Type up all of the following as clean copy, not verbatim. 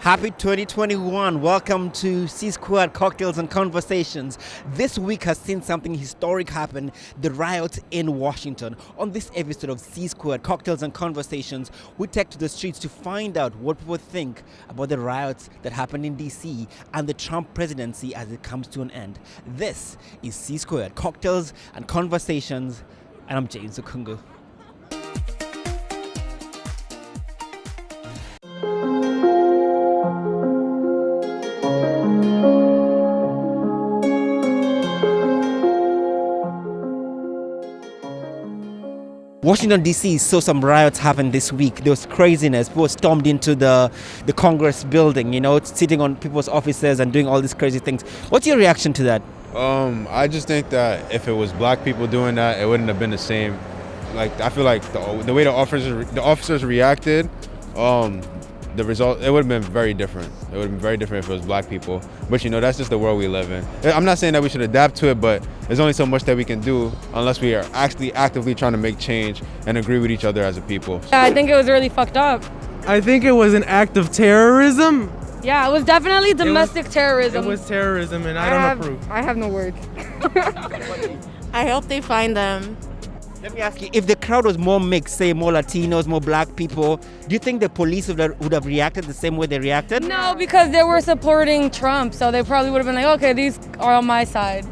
Happy 2021. Welcome to C Squared Cocktails and Conversations. This week has seen something historic happen, the riots in Washington. On this episode of C Squared Cocktails and Conversations, we take to the streets to find out what people think about the riots that happened in D.C. and the Trump presidency as it comes to an end. This is C Squared Cocktails and Conversations, and I'm James Okungu. Washington D.C. saw some riots happen this week. There was craziness. People stormed into the Congress building, sitting on people's offices and doing all these crazy things. What's your reaction to that? I just think that if it was black people doing that, it wouldn't have been the same. I feel like the way the officers reacted, the result, it would have been very different. It would have been very different if it was black people. But that's just the world we live in. I'm not saying that we should adapt to it, but there's only so much that we can do unless we are actually actively trying to make change and agree with each other as a people. Yeah, I think it was really fucked up. I think it was an act of terrorism. Yeah, it was definitely domestic terrorism. It was terrorism, and I don't approve. I have no words. I hope they find them. Let me ask you, if the crowd was more mixed, say more Latinos, more black people, do you think the police would have reacted the same way they reacted? No, because they were supporting Trump, so they probably would have been like, okay, these are on my side.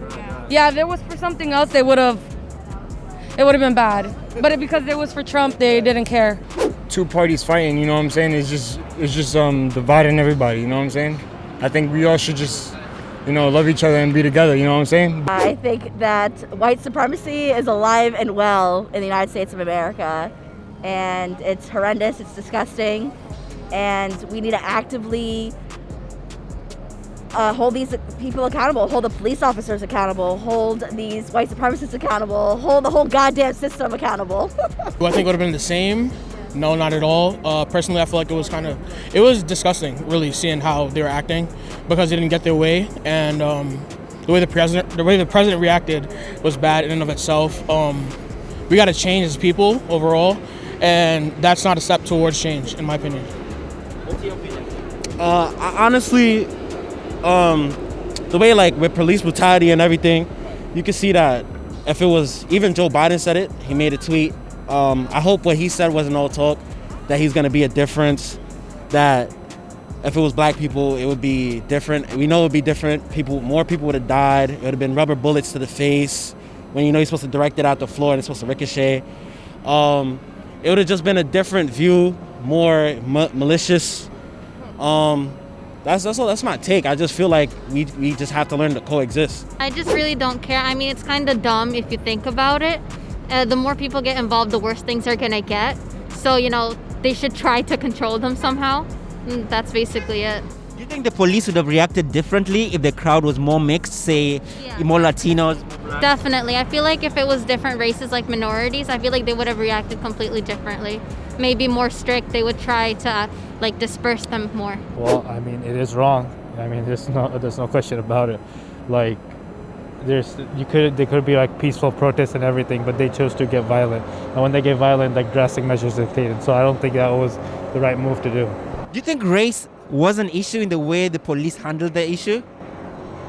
Yeah, if it was for something else, it would have been bad. But because it was for Trump, they didn't care. Two parties fighting, you know what I'm saying? It's just dividing everybody, you know what I'm saying? I think we all should just love each other and be together, you know what I'm saying? I think that white supremacy is alive and well in the United States of America, and it's horrendous, it's disgusting, and we need to actively hold these people accountable, hold the police officers accountable, hold these white supremacists accountable, hold the whole goddamn system accountable. Do I think it would have been the same? No, not at all. Personally, I feel like it was disgusting, really, seeing how they were acting because they didn't get their way, and the way the president reacted was bad in and of itself. We got to change as people overall, and that's not a step towards change, in my opinion. What's your opinion? Honestly, the way with police brutality and everything, you can see that if it was, even Joe Biden said it, he made a tweet. I hope what he said wasn't all talk, that he's going to be a difference, that if it was black people, it would be different. We know it would be different. More people would have died. It would have been rubber bullets to the face when you're supposed to direct it out the floor and it's supposed to ricochet. It would have just been a different view, more malicious. That's my take. I just feel like we just have to learn to coexist. I just really don't care. I mean, it's kind of dumb if you think about it. The more people get involved, the worse things are gonna get. So, they should try to control them somehow. And that's basically it. Do you think the police would have reacted differently if the crowd was more mixed, say, more Latinos? Definitely. I feel like if it was different races, like minorities, I feel like they would have reacted completely differently. Maybe more strict. They would try to, disperse them more. Well, I mean, it is wrong. I mean, there's no question about it. They could be peaceful protests and everything, but they chose to get violent. And when they get violent, drastic measures are taken. So I don't think that was the right move to do. Do you think race was an issue in the way the police handled the issue?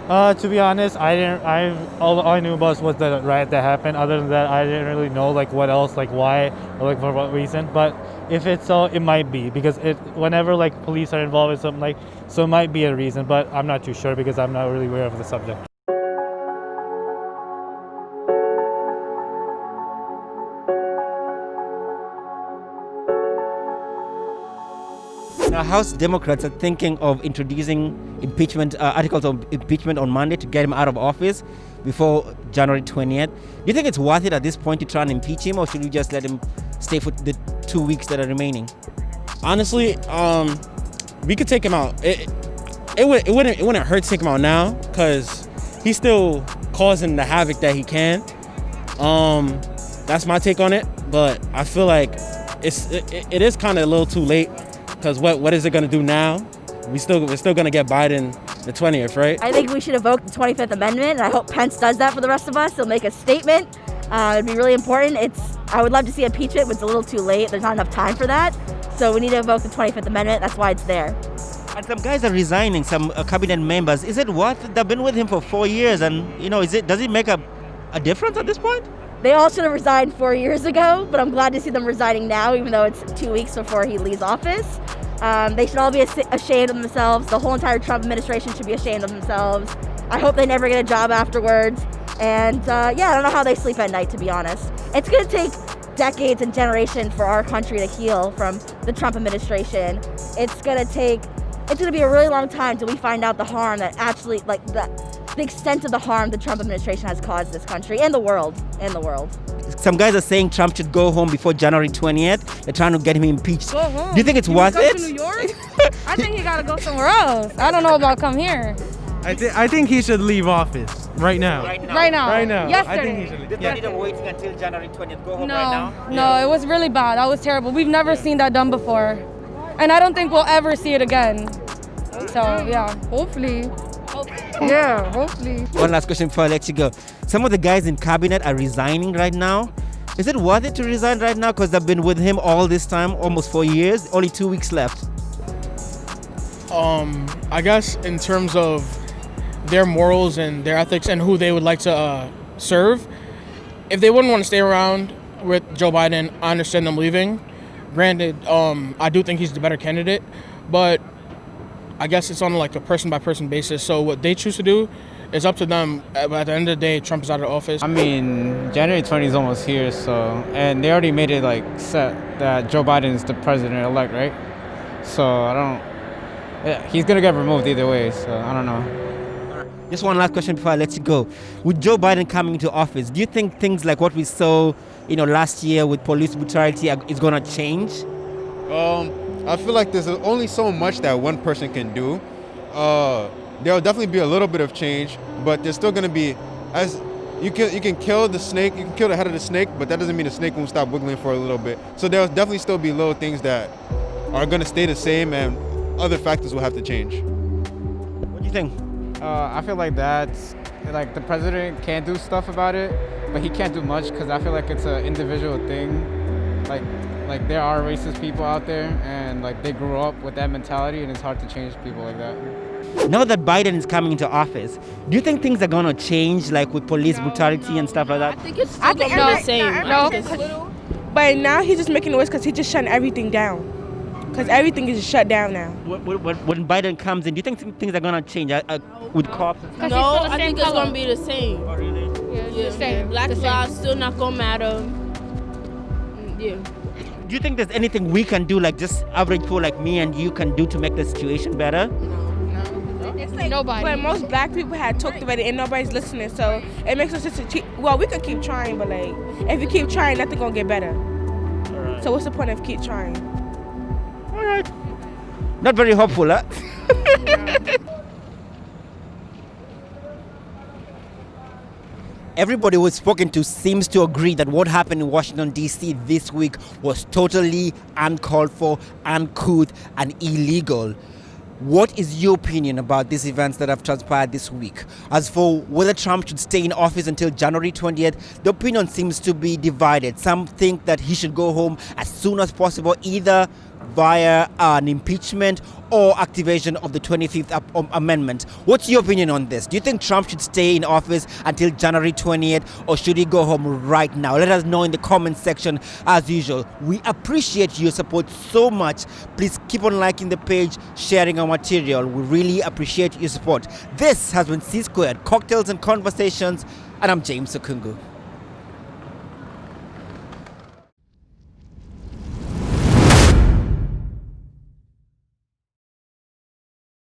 To be honest, all I knew about was the riot that happened. Other than that, I didn't really know what else, why, or for what reason. But if it's so, it might be because whenever police are involved in something so it might be a reason. But I'm not too sure because I'm not really aware of the subject. Now, House Democrats are thinking of introducing articles of impeachment on Monday to get him out of office before January 20th. Do you think it's worth it at this point to try and impeach him, or should we just let him stay for the 2 weeks that are remaining? Honestly, we could take him out. It wouldn't hurt to take him out now because he's still causing the havoc that he can. That's my take on it, but I feel like it is kind of a little too late. Because what is it going to do now? We're still going to get Biden the 20th, right? I think we should evoke the 25th Amendment, and I hope Pence does that for the rest of us. He'll make a statement. It'd be really important. I would love to see impeachment, but it's a little too late. There's not enough time for that. So we need to evoke the 25th Amendment. That's why it's there. And some guys are resigning, some cabinet members. Is it what? They've been with him for 4 years, and does it make a difference at this point? They all should have resigned 4 years ago, but I'm glad to see them resigning now, even though it's 2 weeks before he leaves office. They should all be ashamed of themselves. The whole entire Trump administration should be ashamed of themselves. I hope they never get a job afterwards. And I don't know how they sleep at night, to be honest. It's going to take decades and generations for our country to heal from the Trump administration. It's going to be a really long time till we find out the harm that actually, the extent of the harm the Trump administration has caused this country and the world. Some guys are saying Trump should go home before January 20th. They're trying to get him impeached. Go home. Do you think it's worth it? To New York? I think he gotta go somewhere else. I don't know about come here. I think he should leave office right now. Right now. Yesterday. I think he should leave. Instead of waiting until January 20th, go home No, right now? no, it was really bad. That was terrible. We've never seen that done before. And I don't think we'll ever see it again. So, yeah, hopefully. Yeah, hopefully. One last question before I let you go. Some of the guys in cabinet are resigning right now. Is it worth it to resign right now because they've been with him all this time, almost 4 years, only 2 weeks left? I guess in terms of their morals and their ethics and who they would like to serve, if they wouldn't want to stay around with Joe Biden, I understand them leaving. Granted, I do think he's the better candidate, but I guess it's on like a person-by-person basis. So what they choose to do is up to them. But at the end of the day, Trump is out of office. I mean, January 20 is almost here, and they already made it like set that Joe Biden is the president-elect, right? So he's gonna get removed either way. So I don't know. Just one last question before I let you go. With Joe Biden coming into office, do you think things like what we saw, last year with police brutality is gonna change? I feel like there's only so much that one person can do. There'll definitely be a little bit of change, but there's still going to be, as you can kill the snake, you can kill the head of the snake, but that doesn't mean the snake won't stop wiggling for a little bit. So there'll definitely still be little things that are going to stay the same, and other factors will have to change. What do you think? I feel like the president can do stuff about it, but he can't do much because I feel like it's an individual thing. Like there are racist people out there, and like they grew up with that mentality, and it's hard to change people like that. Now that Biden is coming into office, do you think things are gonna change, like with police brutality and stuff like that? I think it's still gonna be the same. No, but now he's just making it worse because he's just shutting everything down. Because everything is shut down now. When Biden comes in, do you think things are gonna change with cops? No, I think it's gonna be the same. Oh, really? Yeah, the same. Black lives still not gonna matter. Yeah. Do you think there's anything we can do, like just average people like me and you can do to make the situation better? It's like, Nobody. But most black people had talked about it and nobody's listening, so it makes us just we could keep trying, but like if you keep trying, nothing gonna get better. So what's the point of keep trying? All right. Not very hopeful, huh? Everybody who's spoken to seems to agree that what happened in Washington, D.C. this week was totally uncalled for, uncouth, and illegal. What is your opinion about these events that have transpired this week? As for whether Trump should stay in office until January 20th, the opinion seems to be divided. Some think that he should go home as soon as possible, either via an impeachment or activation of the 25th Amendment. What's your opinion on this? Do you think Trump should stay in office until January 20th, or should he go home right now? Let us know in the comment section as usual. We appreciate your support so much. Please keep on liking the page, sharing our material. We really appreciate your support. This has been C Squared, Cocktails and Conversations, and I'm James Okungu.